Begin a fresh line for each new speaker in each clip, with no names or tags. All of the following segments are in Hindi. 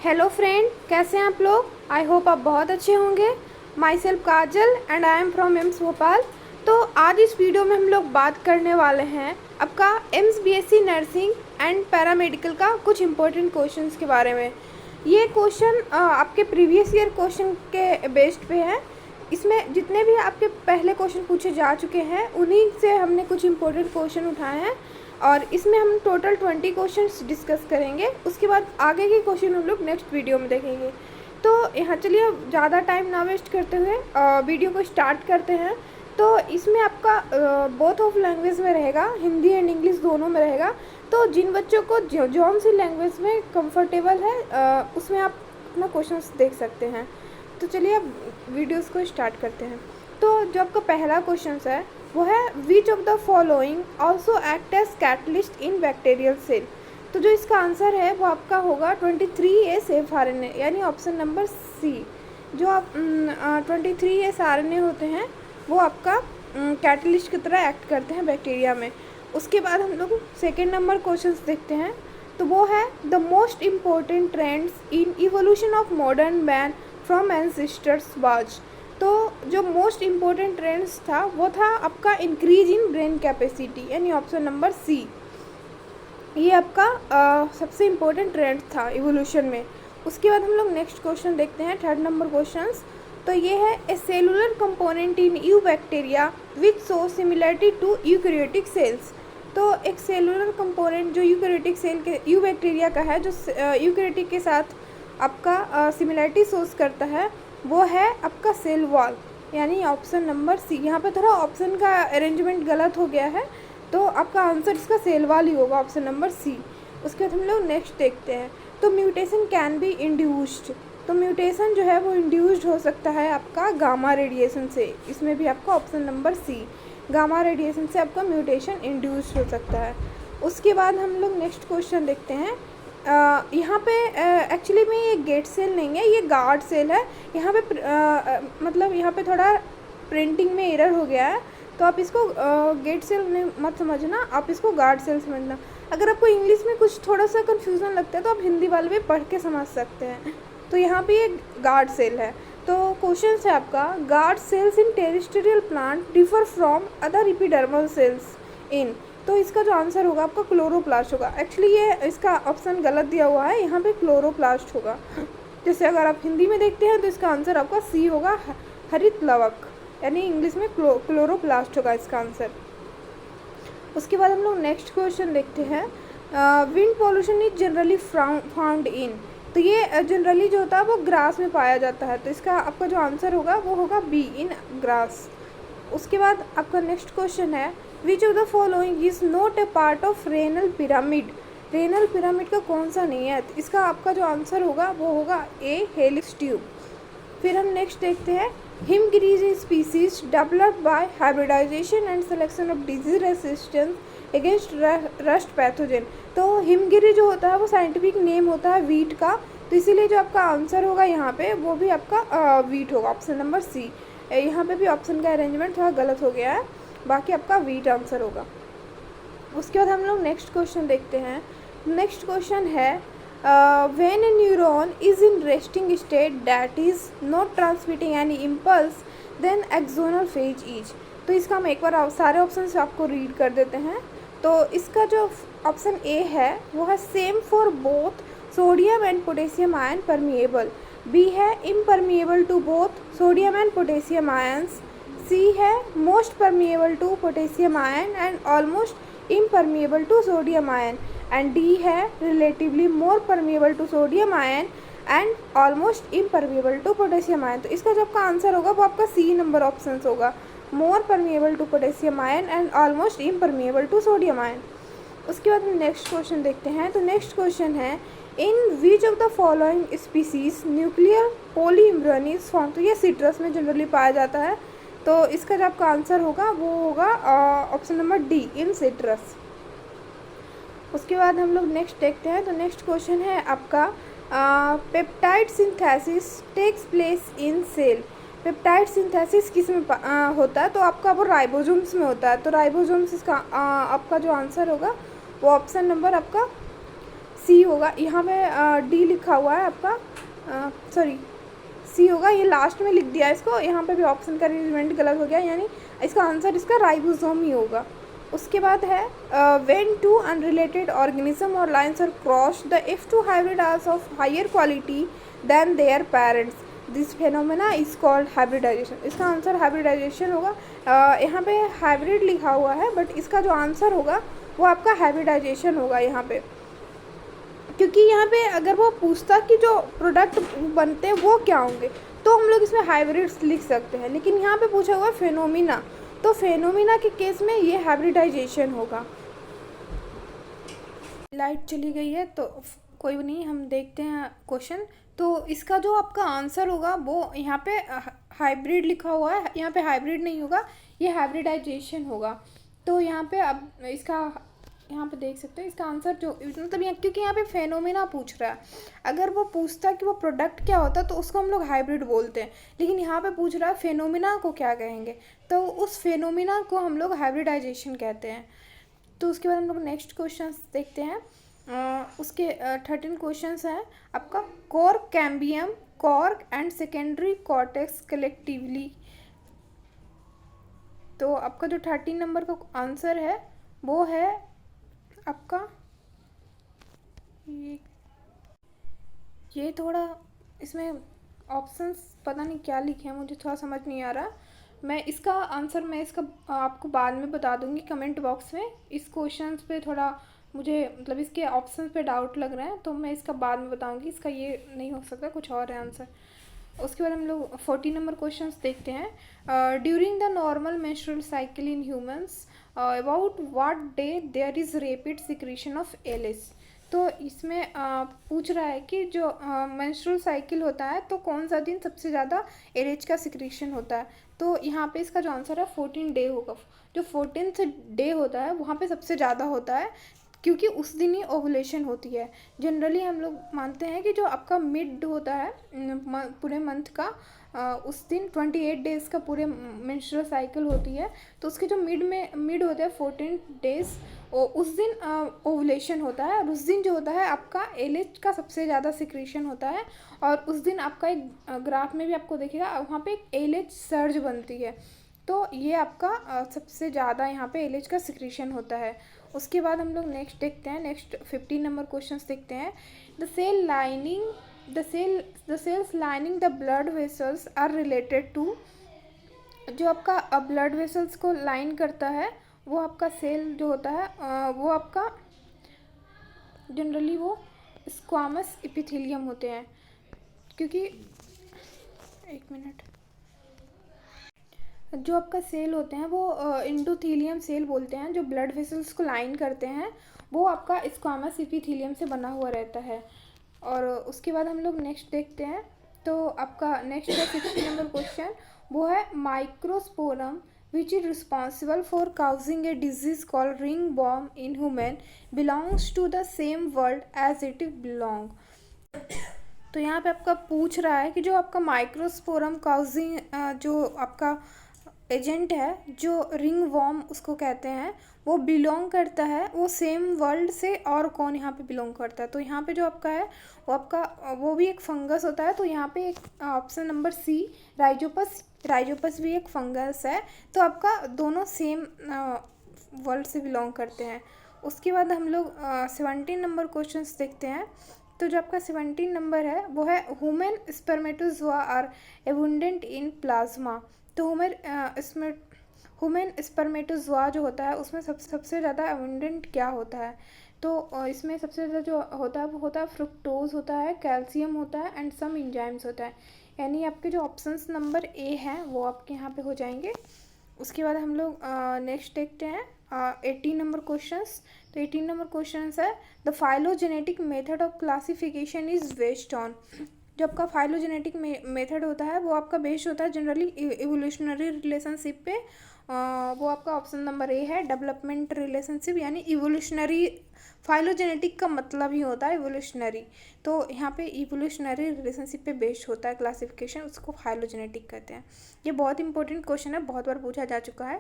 हेलो फ्रेंड, कैसे हैं आप लोग। आई होप आप बहुत अच्छे होंगे। My self Kajal and I am from AIIMS Bhopal. तो आज इस वीडियो में हम लोग बात करने वाले हैं आपका AIIMS BSc nursing and paramedical का कुछ इम्पोर्टेंट क्वेश्चंस के बारे में। ये क्वेश्चन आपके प्रीवियस ईयर क्वेश्चन के बेस्ड पे है। इसमें जितने भी आपके पहले क्वेश्चन पूछे जा चुके हैं उन्हीं से हमने कुछ इम्पोर्टेंट क्वेश्चन उठाए हैं और इसमें हम टोटल 20 क्वेश्चंस डिस्कस करेंगे। उसके बाद आगे के क्वेश्चन हम लोग नेक्स्ट वीडियो में देखेंगे। तो यहाँ चलिए ज़्यादा टाइम ना वेस्ट करते हुए वीडियो को स्टार्ट करते हैं। तो इसमें आपका बोथ ऑफ लैंग्वेज में रहेगा, हिंदी एंड इंग्लिश दोनों में रहेगा। तो जिन बच्चों को जौन सी लैंग्वेज में कंफर्टेबल है उसमें आप अपना क्वेश्चंस देख सकते हैं। तो चलिए अब वीडियोस को स्टार्ट करते हैं। तो जो आपका पहला क्वेश्चन है वो है which of the following also act as catalyst in bacterial cell. तो जो इसका आंसर है वो आपका होगा 23A सेफ RNA, यानी ऑप्शन नंबर सी। जो आप 23S RNA होते हैं वो आपका कैटलिस्ट की तरह एक्ट करते हैं बैक्टीरिया में। उसके बाद हम लोग सेकेंड नंबर क्वेश्चन देखते हैं। तो वो है the most important trends in evolution of modern man from ancestors was. तो जो मोस्ट इम्पोर्टेंट ट्रेंड्स था वो था आपका इंक्रीज इन ब्रेन कैपेसिटी, यानी ऑप्शन नंबर सी। ये आपका सबसे इम्पोर्टेंट ट्रेंड था इवोल्यूशन में। उसके बाद हम लोग नेक्स्ट क्वेश्चन देखते हैं, थर्ड नंबर क्वेश्चंस। तो ये है a cellular component in eubacteria which show similarity to eukaryotic cells. तो एक सेलुलर कंपोनेंट जो यूकैरियोटिक सेल के यू बैक्टीरिया का है, जो यूकैरियोटिक के साथ आपका सिमिलरिटी शोज करता है, वो है आपका सेल वॉल, यानी ऑप्शन नंबर सी। यहाँ पे थोड़ा ऑप्शन का अरेंजमेंट गलत हो गया है, तो आपका आंसर इसका सेल वॉल ही होगा, ऑप्शन नंबर सी। उसके बाद हम लोग नेक्स्ट देखते हैं। तो म्यूटेशन कैन बी इंड्यूस्ड। तो म्यूटेशन जो है वो इंड्यूस्ड हो सकता है आपका गामा रेडिएशन से। इसमें भी आपका option number C, gamma radiation से आपका म्यूटेशन इंड्यूस्ड हो सकता है। उसके बाद हम लोग नेक्स्ट क्वेश्चन देखते हैं। यहाँ पे एक्चुअली में ये गेट सेल नहीं है, ये गार्ड सेल है। यहाँ पे मतलब यहाँ पे थोड़ा प्रिंटिंग में एरर हो गया है, तो आप इसको गेट सेल मत समझना, आप इसको गार्ड सेल समझना। अगर आपको इंग्लिश में कुछ थोड़ा सा कन्फ्यूज़न लगता है तो आप हिंदी वाले भी पढ़ के समझ सकते हैं। तो यहाँ पे ये गार्ड सेल है। तो क्वेश्चन है आपका, guard cells in terrestrial plant differ from other epidermal cells in. तो इसका जो आंसर होगा आपका क्लोरोप्लास्ट होगा। एक्चुअली ये इसका ऑप्शन गलत दिया हुआ है, यहाँ पे क्लोरोप्लास्ट होगा। जैसे अगर आप हिंदी में देखते हैं तो इसका आंसर आपका सी होगा, हरित लवक, यानी इंग्लिश में क्लोरोप्लास्ट होगा इसका आंसर। उसके बाद हम लोग नेक्स्ट क्वेश्चन देखते हैं। Wind pollution is generally found in. तो ये जनरली जो होता है वो ग्रास में पाया जाता है, तो इसका आपका जो आंसर होगा वो होगा बी, इन ग्रास। उसके बाद आपका नेक्स्ट क्वेश्चन है, which of the following is not a part of renal pyramid. Renal pyramid का कौन सा नहीं है, तो इसका आपका जो आंसर होगा वो होगा ए, हेलिक्स ट्यूब। फिर हम नेक्स्ट देखते हैं, Himgiri species developed by hybridization and selection of disease resistance against rust pathogen. तो हिमगिरी जो होता है वो साइंटिफिक नेम होता है वीट का, तो इसीलिए जो आपका आंसर होगा यहाँ पे वो भी आपका वीट होगा, ऑप्शन नंबर सी। यहाँ पे भी ऑप्शन का अरेंजमेंट थोड़ा गलत हो गया है, बाकी आपका वीट आंसर होगा। उसके बाद हम लोग नेक्स्ट क्वेश्चन देखते हैं। नेक्स्ट क्वेश्चन है, when a neuron is in resting state that is not transmitting any impulse then axonal phase is. तो इसका हम एक बार सारे ऑप्शन से आपको रीड कर देते हैं। तो इसका जो ऑप्शन ए है वो है same for both sodium and potassium ion permeable. B है impermeable to both sodium and potassium ions. C है most permeable to potassium ion and almost impermeable to sodium ion. And D है relatively more permeable to sodium ion and almost impermeable to potassium ion. तो इसका जो आपका आंसर होगा वो आपका सी नंबर ऑप्शन होगा, more permeable to potassium ion and almost impermeable to sodium ion. उसके बाद हम नेक्स्ट क्वेश्चन देखते हैं। तो नेक्स्ट क्वेश्चन है, in which of the following species nuclear polyembryony is form. तो ये सिट्रस में जनरली पाया जाता है, तो इसका जो आपका आंसर होगा वो होगा ऑप्शन नंबर डी, इन सिट्रस। उसके बाद हम लोग नेक्स्ट देखते हैं। तो नेक्स्ट क्वेश्चन है आपका, peptide synthesis takes place in cell. Peptide synthesis किस में होता है, तो आपका वो राइबोसोम्स में होता है। तो राइबोसोम्स इसका आपका जो आंसर होगा वो ऑप्शन नंबर आपका सी होगा, यहाँ पे डी लिखा हुआ है आपका, सॉरी सी होगा, ये लास्ट में लिख दिया इसको, यहाँ पे भी ऑप्शन का अरेंजमेंट गलत हो गया, यानी इसका आंसर इसका राइबोसोम ही होगा। उसके बाद है when two unrelated organism or lines are cross the if two hybrid are of higher quality than their parents this phenomena is called hybridization. इसका आंसर हाइब्रिडाइजेशन होगा। यहाँ पे हाइब्रिड लिखा हुआ है बट इसका जो आंसर होगा वो आपका हाइब्रिडाइजेशन होगा यहाँ पे, क्योंकि यहाँ पे अगर वो पूछता कि जो प्रोडक्ट बनते हैं वो क्या होंगे तो हम लोग इसमें हाइब्रिड्स लिख सकते हैं, लेकिन यहाँ पे पूछा हुआ फेनोमिना, तो फेनोमिना के केस में ये हाइब्रिडाइजेशन होगा। लाइट चली गई है तो कोई नहीं, हम देखते हैं क्वेश्चन। तो इसका जो आपका आंसर होगा वो यहाँ पे हाइब्रिड लिखा हुआ है, यहाँ पे हाइब्रिड नहीं होगा, ये हाइब्रिडाइजेशन होगा। तो यहाँ पे अब इसका यहाँ पे देख सकते हैं इसका आंसर जो मतलब यहाँ, क्योंकि यहाँ पे फेनोमेना पूछ रहा है, अगर वो पूछता कि वो प्रोडक्ट क्या होता तो उसको हम लोग हाइब्रिड बोलते हैं, लेकिन यहाँ पे पूछ रहा है फेनोमेना को क्या कहेंगे, तो उस फेनोमेना को हम लोग हाइब्रिडाइजेशन कहते हैं। तो उसके बाद हम लोग नेक्स्ट क्वेश्चन देखते हैं। उसके 13 क्वेश्चंस हैं आपका। Cork cambium cork and secondary cortex collectively. तो आपका जो 13 नंबर का आंसर है वो है आपका ये थोड़ा इसमें ऑप्शंस पता नहीं क्या लिखे हैं, मुझे थोड़ा समझ नहीं आ रहा। मैं इसका आपको बाद में बता दूंगी कमेंट बॉक्स में। इस क्वेश्चंस पे थोड़ा मुझे मतलब इसके ऑप्शंस पे डाउट लग रहा है, तो मैं इसका बाद में बताऊंगी, इसका ये नहीं हो सकता, कुछ और है आंसर। उसके बाद हम लोग 40 नंबर क्वेश्चंस देखते हैं। During the normal menstrual cycle in humans about what day there is rapid secretion of एलिस। तो इसमें पूछ रहा है कि जो मेंस्ट्रुअल साइकिल होता है तो कौन सा दिन सबसे ज़्यादा एलएच का सिक्रीशन होता है। तो यहाँ पे इसका जो आंसर है 14 डे होगा। जो 14th डे होता है वहाँ पे सबसे ज़्यादा होता है, क्योंकि उस दिन ही ओवुलेशन होती है। जनरली हम लोग मानते हैं कि जो आपका मिड होता है पूरे मंथ का, उस दिन 28 डेज़ का पूरे मेंस्ट्रुअल साइकिल होती है, तो उसके जो मिड होता है 14 डेज़, उस दिन ओवुलेशन होता है, और उस दिन जो होता है आपका एलएच का सबसे ज़्यादा सिक्रीशन होता है। और उस दिन आपका एक ग्राफ में भी आपको देखिएगा वहाँ पे एक एलएच सर्ज बनती है, तो ये आपका सबसे ज़्यादा यहाँ पे एलएच का सिक्रीशन होता है। उसके बाद हम लोग नेक्स्ट देखते हैं, नेक्स्ट 15 नंबर क्वेश्चंस देखते हैं। The cells lining the blood vessels are related to. जो आपका ब्लड वेसल्स को लाइन करता है वो आपका सेल जो होता है वो आपका जनरली वो स्क्वामस एपिथेलियम होते हैं, क्योंकि एक मिनट, जो आपका सेल होते हैं वो इंडोथीलियम सेल बोलते हैं, जो ब्लड वेसल्स को लाइन करते हैं वो आपका स्क्वामस एपिथेलियम से बना हुआ रहता है। और उसके बाद हम लोग नेक्स्ट देखते हैं। तो आपका नेक्स्ट है 60 नंबर क्वेश्चन, वो है microsporum which is responsible for causing a disease called ringworm in human belongs to the same world as it belong. तो यहाँ पे आपका पूछ रहा है कि जो आपका माइक्रोस्पोरम काउजिंग जो आपका एजेंट है जो रिंग वॉर्म उसको कहते हैं, वो बिलोंग करता है वो सेम वर्ल्ड से, और कौन यहाँ पे बिलोंग करता है। तो यहाँ पे जो आपका है वो भी एक फंगस होता है। तो यहाँ पे एक ऑप्शन नंबर सी राइजोपस भी एक फंगस है। तो आपका दोनों सेम वर्ल्ड से बिलोंग करते हैं। उसके बाद हम लोग 17 नंबर क्वेश्चन देखते हैं। तो जो आपका 17 नंबर है वो है human spermatozoa are abundant in plasma. तो ह्यूमन स्पर्मेटोजोआ जो होता है उसमें सबसे ज़्यादा एबुंडेंट क्या होता है। तो इसमें सबसे ज़्यादा जो होता है वो होता है फ्रुक्टोज होता है, कैल्शियम होता है एंड सम एंजाइम्स होता है। यानी आपके जो ऑप्शंस नंबर ए हैं वो आपके यहाँ पे हो जाएंगे। उसके बाद हम लोग नेक्स्ट देखते हैं 18 नंबर क्वेश्चंस। तो 18 नंबर क्वेश्चंस है the phylogenetic method of classification is based on. जो आपका फाइलोजेनेटिक मेथड होता है वो आपका बेस्ड होता है जनरली इवोल्यूशनरी रिलेशनशिप पे। वो आपका ऑप्शन नंबर ए है डेवलपमेंट रिलेशनशिप, यानी इवोल्यूशनरी। फाइलोजेनेटिक का मतलब ही होता है इवोल्यूशनरी, तो यहाँ पे इवोल्यूशनरी रिलेशनशिप पे बेस्ड होता है क्लासिफिकेशन, उसको फाइलोजेनेटिक कहते हैं। ये बहुत इंपॉर्टेंट क्वेश्चन है, बहुत बार पूछा जा चुका है।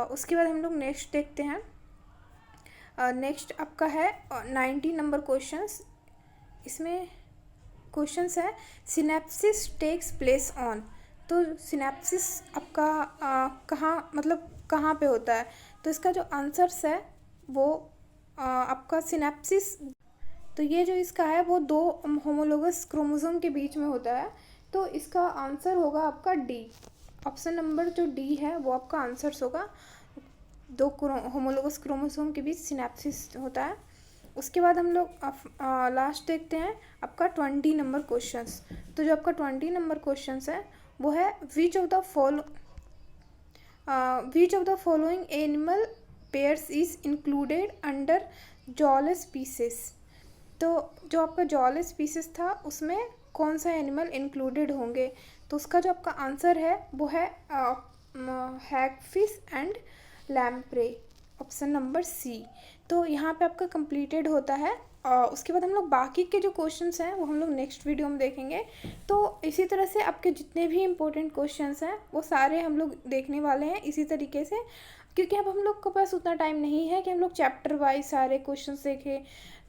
उसके बाद हम लोग नेक्स्ट देखते हैं नेक्स्ट आपका है 90 नंबर क्वेश्चंस। इसमें क्वेश्चंस है सिनेप्सिस टेक्स प्लेस ऑन। तो सिनेप्सिस आपका कहाँ पे होता है? तो इसका जो आंसर्स है वो आपका सिनेप्सिस, तो ये जो इसका है वो दो होमोलोगस क्रोमोसोम के बीच में होता है। तो इसका आंसर होगा आपका डी। ऑप्शन नंबर जो डी है वो आपका आंसर्स होगा। दो होमोलोगस क्रोमोसोम के बीच सिनेप्सिस होता है। उसके बाद हम लोग लास्ट देखते हैं आपका 20 नंबर क्वेश्चंस। तो जो आपका 20 नंबर क्वेश्चंस है वो है which of the following animal pairs is included under jealous species. तो जो आपका जॉलस स्पीसीज था उसमें कौन सा एनिमल इंक्लूडेड होंगे? तो उसका जो आपका आंसर है वो है hagfish and lamprey, option number C. तो यहाँ पे आपका कंप्लीटेड होता है। उसके बाद हम लोग बाकी के जो क्वेश्चंस हैं वो हम लोग नेक्स्ट वीडियो में देखेंगे। तो इसी तरह से आपके जितने भी इम्पोर्टेंट क्वेश्चंस हैं वो सारे हम लोग देखने वाले हैं इसी तरीके से, क्योंकि अब हम लोग के पास उतना टाइम नहीं है कि हम लोग चैप्टर वाइज सारे क्वेश्चंस देखें।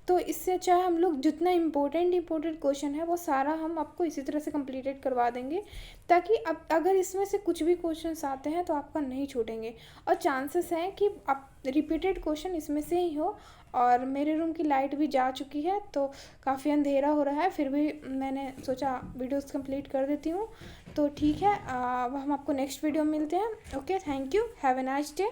तो इससे अच्छा है हम लोग जितना इम्पोर्टेंट क्वेश्चन है वो सारा हम आपको इसी तरह से कंप्लीटेड करवा देंगे, ताकि अब अगर इसमें से कुछ भी क्वेश्चंस आते हैं तो आपका नहीं छूटेंगे। और चांसेस हैं कि आप रिपीटेड क्वेश्चन इसमें से ही हो। और मेरे रूम की लाइट भी जा चुकी है तो काफ़ी अंधेरा हो रहा है, फिर भी मैंने सोचा वीडियोस कंप्लीट कर देती हूँ। तो ठीक है, अब हम आपको नेक्स्ट वीडियो में मिलते हैं। Okay, thank you, have a nice day.